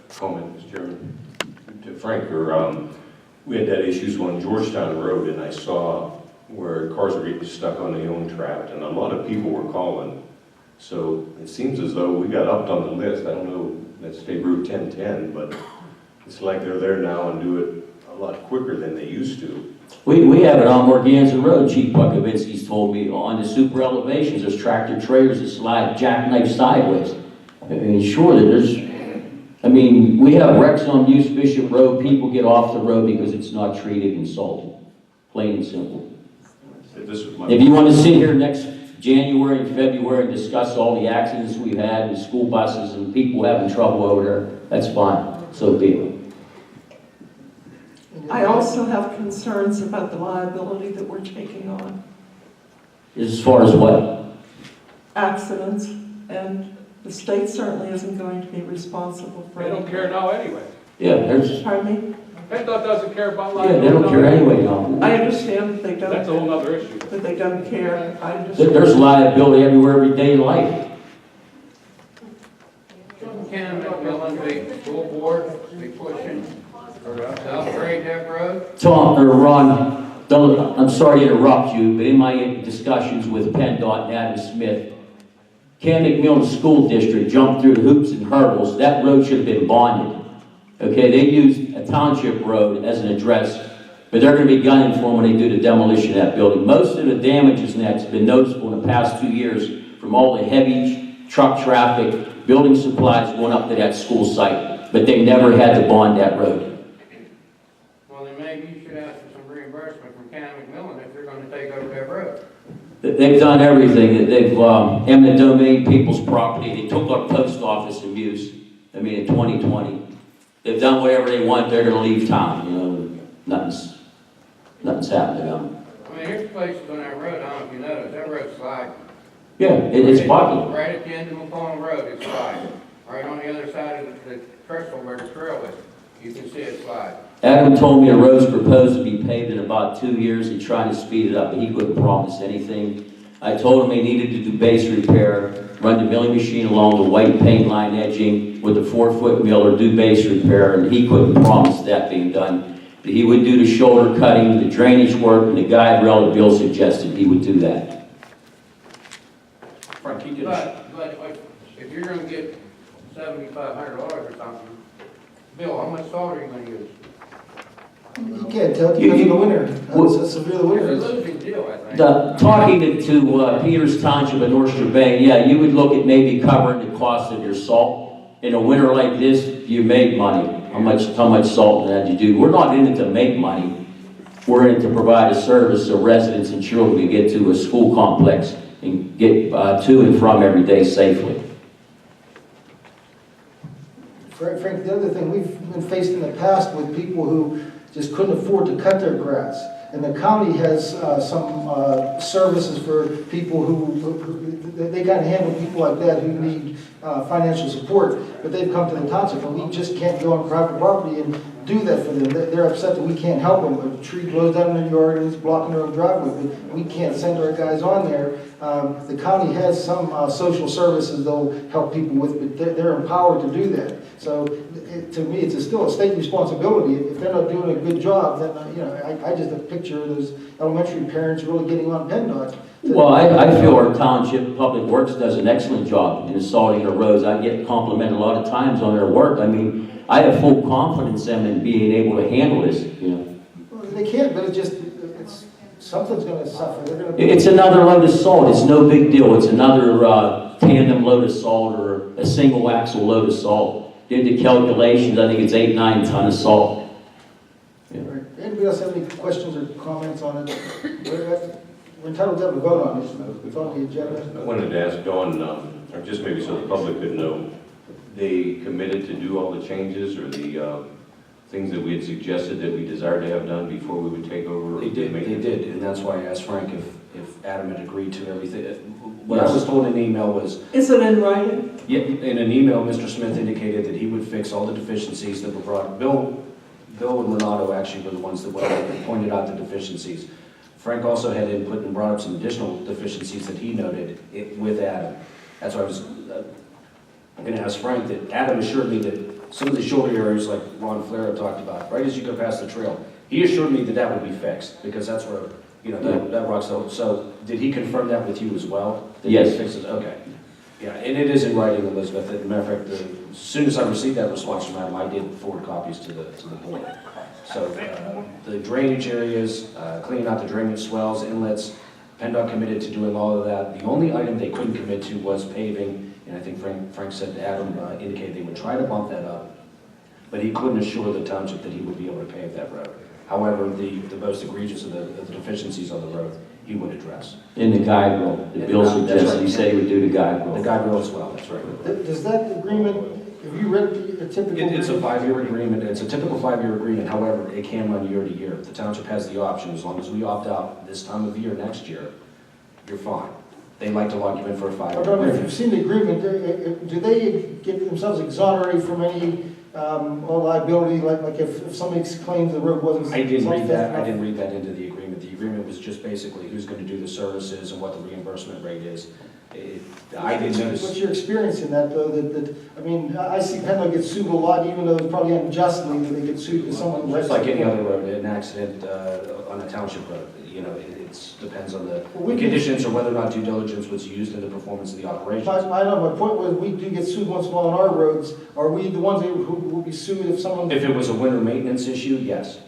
comment, Mr. Chairman, to Frank, we had that issues on Georgetown Road, and I saw where cars were getting stuck on the own trapped, and a lot of people were calling. So it seems as though we got upped on the list. I don't know, that's State Route 1010, but it's like they're there now and do it a lot quicker than they used to. We have it on Morganza Road, Chief Pukovinsky's told me, on the super elevations, there's tractor trailers that slide jackknife sideways. I mean, sure, we have wrecks on Muse Bishop Road, people get off the road because it's not treated and salted. Plain and simple. If you want to sit here next January and February and discuss all the accidents we've had with school buses and people having trouble over there, that's fine, so be it. I also have concerns about the liability that we're taking on. As far as what? Accidents, and the state certainly isn't going to be responsible for They don't care now anyway. Yeah, there's... Pardon me? PennDOT doesn't care about Yeah, liability. they don't care anyway now. I understand that they don't. That's a whole other issue. That they don't care. I understand. There's liability everywhere every day in life. Can Elementary School Board be pushing to upgrade that road? Tom, or Ron, I'm sorry to interrupt you, but in my discussions with PennDOT and Adam Smith, Cam McMillan School District jumped through the hoops and hurdles. That road should have been bonded. Okay, they used a township road as an address, but they're going to be gunning for them when they do the demolition of that building. Most of the damages in that's been noticeable in the past 2 years from all the heavy truck traffic, building supplies going up to that school site, but they never had to bond that road. Well, then maybe you should ask for some reimbursement from Cam McMillan if they're going to take over that road. They've done everything. They've eminent domain people's property. They took our post office in Muse, in 2020. They've done whatever they want. They're going to leave town. Nothing's happened to them. There's places on that road, I don't know if you noticed, that road's sliding. Yeah, it's popular. Right at the end of McClellan Road, it's sliding. Right on the other side of the trestle where the trail is, you can see it slide. Adam told me the road's proposed to be paved in about 2 years. He's trying to speed it up, but he couldn't promise anything. I told him he needed to do base repair, run the milling machine along the white paint line edging with a 4-foot mill or do base repair, and he couldn't promise that being done. But he would do the shoulder cutting, the drainage work, and the guide rail that Bill suggested he would do that. But if you're going to get $7,500 or something, Bill, how much salt are you going to use? You can't tell because of the winter. That's severe the winter. It's a losing deal, I think. Talking to Peters Township and North Shore, yeah, you would look at maybe covering the cost of your salt. In a winter like this, you made money. How much salt did you do? We're not in it to make money. We're in it to provide a service so residents and children can get to a school complex and get to and from every day safely. Frank, the other thing we've been faced in the past with people who just couldn't afford to cut their grass. And the county has some services for people who they kind of handle people like that who need financial support, but they've come to the township and we just can't go on private property and do that for them. They're upset that we can't help them. A tree blows down in their yard and it's blocking their own driveway, but we can't send our guys on there. The county has some social services they'll help people with, but they're empowered to do that. So to me, it's still a state responsibility. If they're not doing a good job, then I just picture those elementary parents really getting on PennDOT. Well, I feel our township public works does an excellent job in salting the roads. I get complimented a lot of times on their work. I have full confidence in them in being able to handle this. Well, they can't, but it's something's going to suffer. It's another load of salt. It's no big deal. It's another tandem load of salt or a single axle load of salt. Did the calculations, I think it's 8-9 tons of salt. Yeah. Right. Anybody else have any questions or comments on it? We're entitled to have a vote on this. It's on the agenda. I wanted to ask Dawn, or just maybe so the public could know, they committed to do all the changes or the things that we had suggested that we desired to have done before we would take over? They did, and that's why I asked Frank if Adam had agreed to everything. What I was told in an email was... Is it in writing? Yeah, in an email, Mr. Smith indicated that he would fix all the deficiencies that were brought. Bill and Renato actually were the ones that pointed out the deficiencies. Frank also had input and brought up some additional deficiencies that he noted with Adam. That's why I was going to ask Frank that Adam assured me that some of the shoulder areas like Ron Flair talked about, right as you go past the trail, he assured me that that would be fixed, because that's where, you know, that rock's, so did he confirm that with you as well? That he Yes. fixed it? Okay. Yeah, and it is in writing, Elizabeth. As a matter of fact, as soon as I received that response from him, I did forward copies to the board. So the drainage areas, cleaning out the drainage swells, inlets, PennDOT committed to doing all of that. The only item they couldn't commit to was paving, and I think Frank said Adam indicated they would try to bump that up, but he couldn't assure the township that he would be able to pave that road. However, the most egregious of the deficiencies on the road, he would address. In the guide road, the bill That's suggested, right. he said he would do the guide The road. guide rail as well, that's right. Does that agreement, have you read the typical? It's a agreement? 5-year agreement, it's a typical 5-year agreement, however, it can run year to year. The township has the option, as long as we opt out this time of year next year, you're fine. They like to lock you in for a 5-year I don't know if agreement. you've seen the agreement, do they get themselves exonerated from any liability, like if somebody claims the road wasn't? I didn't read that into the agreement. The agreement was just basically who's going to do the services and what the reimbursement rate is. I didn't What's notice. your experience in that, though, I mean, I see PennDOT get sued a lot, even though it's probably unjustly that they get sued because someone. Just like any other road, an accident on a township road, you know, it depends on the conditions or whether or not due diligence was used in the performance of the operations. I know, my point was, we do get sued once in a while on our roads. Are we the ones who will be sued if someone? If it was a winter maintenance issue, yes.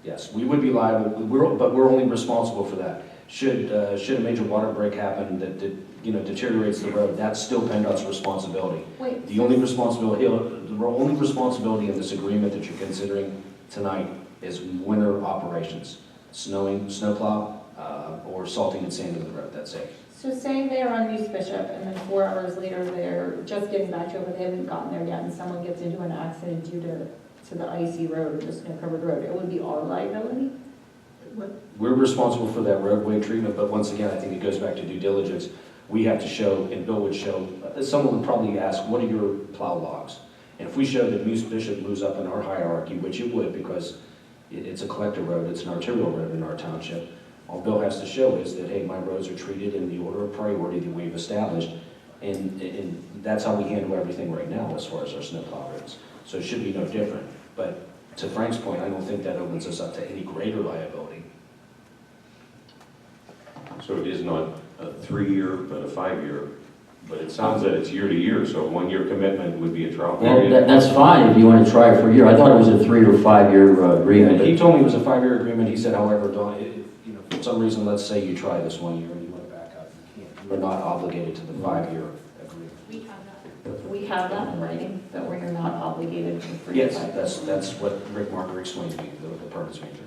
Yes, we would be liable, but we're only responsible for that. Should a major water break happen that deteriorates the road, that's still PennDOT's responsibility. Wait. The only responsibility in this agreement that you're considering tonight is winter operations, snowplow, or salting and sanding the road, that's it. So say they're on Muse Bishop and then 4 hours later they're just getting back to it, but they haven't gotten there yet and someone gets into an accident due to the icy road or the snow-covered road, it would be our liability? We're responsible for that roadway treatment, but once again, I think it goes back to due diligence. We have to show, and Bill would show, someone would probably ask, what are your plow logs? And if we show that Muse Bishop moves up in our hierarchy, which it would because it's a collector road, it's an arterial road in our township, all Bill has to show is that, hey, my roads are treated in the order of priority that we've established, and that's how we handle everything right now as far as our snowplow roads. So it should be no different. But to Frank's point, I don't think that opens us up to any greater liability. So it is not a 3-year, but a 5-year, but it sounds that it's year to year, so a 1-year commitment would be a trial Well, period. that's fine if you want to try it for a year. I thought it was a 3 or 5 year agreement. He told me it was a 5-year agreement. He said, however, for some reason, let's say you try this 1 year and you want to back up, you can't. You're not obligated to the 5-year agreement. We have that in writing, that we're not obligated to 3 to Yes, 5. that's what Rick Marker explained to me, the purpose major.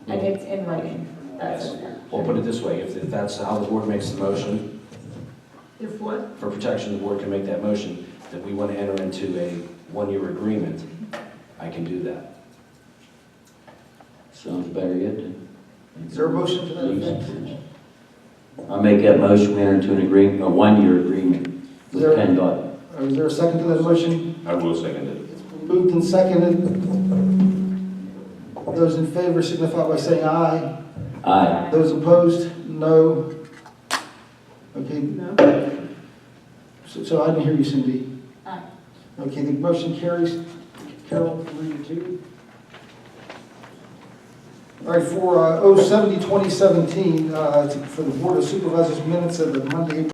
And it's in writing, that's Yes. it. Well, put it this way, if that's how the board makes the motion, If what? for protection, the board can make that motion, that we want to enter into a 1-year agreement, I can do that. Sounds better yet. then. Is there a motion to that effect? I make that motion, we enter into an agreement, a 1-year agreement with There- PennDOT. Is there a second to that motion? I will second it. It's been moved and seconded. Those in favor signify by saying aye. Aye. Those opposed, no. Okay, No? so I didn't hear you, Cindy. Aye. Okay, the motion carries. Carol, read it to you. All right, for 070-2017, for the Board of Supervisors minutes of the Monday,